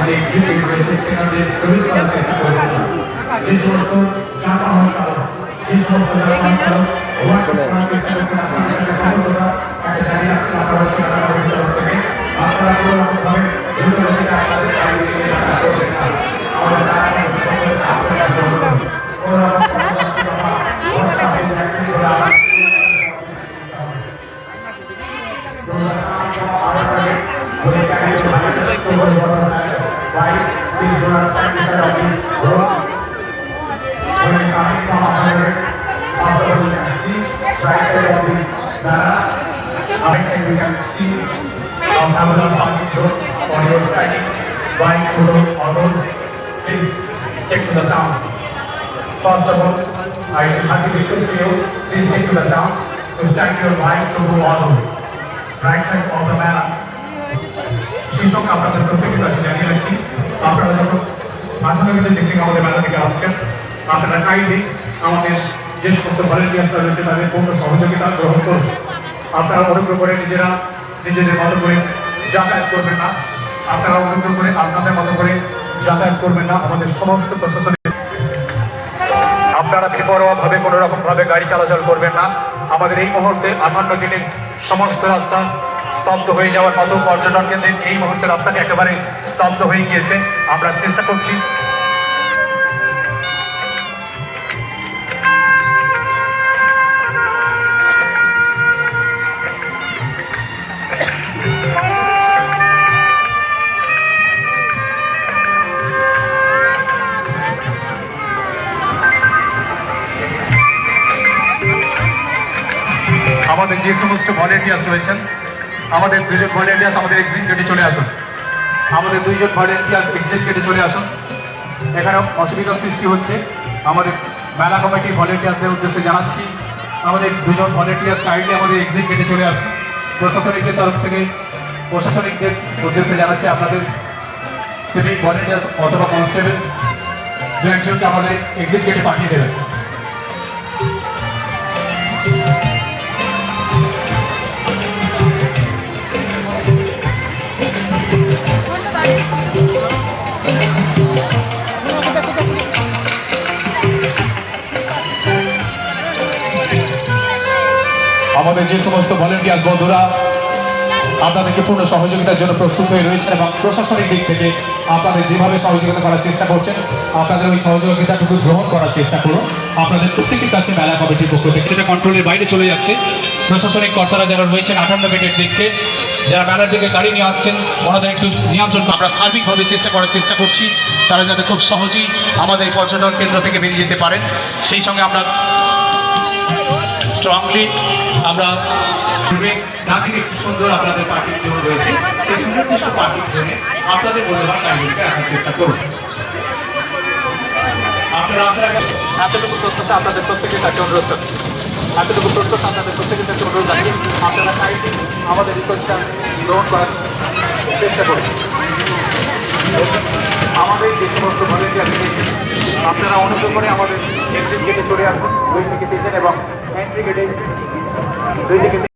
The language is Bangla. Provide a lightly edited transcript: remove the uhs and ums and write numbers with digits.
যে গেট রয়েছে সেখানে প্রবেশ করার চেষ্টা করবেন না। যে সমস্ত যানবাহন চালক যে সমস্ত যানবাহন চালক ওভারটেক করার চেষ্টা করছেন আপনাদের কাছে সতর্কতা একটা গাড়ি রাখতে আপনারা সেখানে অফিসার থেকে আপনারা কোনো রকমভাবে দ্রুত গতিতে আপনাদের গাড়ি নিয়ে যাত্রা করবেন না। আমাদের take to the dance. First of all, I request you, please take to the dance to stand your right to go all over. Right side of the man. শিক্ষক আপনাদের প্রত্যেকের কাছে জানিয়ে রাখছি আপনারা যখন মাধ্যমিক দিকে আমাদের মেলা থেকে আসছেন আপনারা কাইন্ডলি আমাদের যে সমস্ত ভলেন্টিয়ার্স রয়েছে তাদের পূর্ণ সহযোগিতা গ্রহণ করুন। আপনারা অনুগ্রহ করে নিজেদের মতো করে যাতায়াত করবেন না। আপনারা অনুগ্রহ করে আপনাদের মতো করে যাতায়াত করবেন না। আমাদের সমস্ত প্রশাসনিক আপনারা বেপরোয়াভাবে কোনো রকম ভাবে গাড়ি চলাচল করবেন না। আমাদের এই মুহূর্তে 58 দিনের সমস্ত রাস্তা স্তব্ধ হয়ে যাওয়ার মতো পর্যটন কেন্দ্রের এই মুহূর্তে রাস্তাটি একেবারে স্তব্ধ হয়ে গিয়েছে। আমরা চেষ্টা করছি আমাদের যে সমস্ত ভলেন্টিয়ার্স রয়েছেন আমাদের দুজন ভলেন্টিয়ার্স আমাদের এক্সিট গেটে চলে আসুন। আমাদের দুইজন ভলেন্টিয়ার্স এক্সিট গেটে চলে আসুন। এখানে অসুবিধার সৃষ্টি হচ্ছে আমাদের মেলা কমিটির ভলেন্টিয়ার্সদের উদ্দেশ্যে জানাচ্ছি আমাদের দুজন ভলেন্টিয়ার্স কাইন্ডলি আমাদের এক্সিট গেটে চলে আসুন। প্রশাসনিকের তরফ থেকে প্রশাসনিকদের উদ্দেশ্যে জানাচ্ছি আপনাদের সিভিক ভলেন্টিয়ার্স অথবা কনস্টেবল দু একজনকে আমাদের এক্সিট গেটে পাঠিয়ে দেবেন। আমাদের যে সমস্ত ভলেন্টিয়ার্স বন্ধুরা আপনাদেরকে পূর্ণ সহযোগিতার জন্য প্রস্তুত হয়ে রয়েছেন এবং প্রশাসনিক দিক থেকে আপনাদের যেভাবে সহযোগিতা করার চেষ্টা করছেন আপনাদের ওই সহযোগিতাটুকু গ্রহণ করার চেষ্টা করুন। আপনাদের প্রত্যেকের কাছে মেলা কমিটির পক্ষ থেকে সেটা কন্ট্রোলের বাইরে চলে যাচ্ছে। প্রশাসনিক কর্তারা যারা রয়েছেন 58 গেটের দিকে যারা মেলার দিকে গাড়ি নিয়ে আসছেন ওনাদের একটু নিয়ন্ত্রণ আমরা সার্বিকভাবে চেষ্টা করার চেষ্টা করছি তারা যাতে খুব সহজেই আমাদের পর্যটন কেন্দ্র থেকে বেরিয়ে যেতে পারেন। সেই সঙ্গে আমরা স্ট্রংলি আমরা নাকি একটু সুন্দর আপনাদের পার্কিং জোন রয়েছে সেই সুনির্দিষ্ট পার্কিং জোনে আপনাদের মূল্যবান গাড়িগুলিকে রাখার চেষ্টা করুন। আপনারা এতটুকু প্রস্তুত আপনাদের প্রত্যেকের কাছে অনুরোধ করছি এতটুকু প্রস্তুত আপনাদের প্রত্যেকের কাছে অনুরোধ রাখি আপনারা সাইডে আমাদের রিকোয়েস্টটা গ্রহণ করার চেষ্টা করুন। আমাদের যে সমস্ত ভলেন্টিয়ার আপনারা অনুগ্রহ করে আমাদের এক্সিট গেটে চলে আসুন 2 থেকে 3 এবং এন্ট্রি গেটে 2 থেকে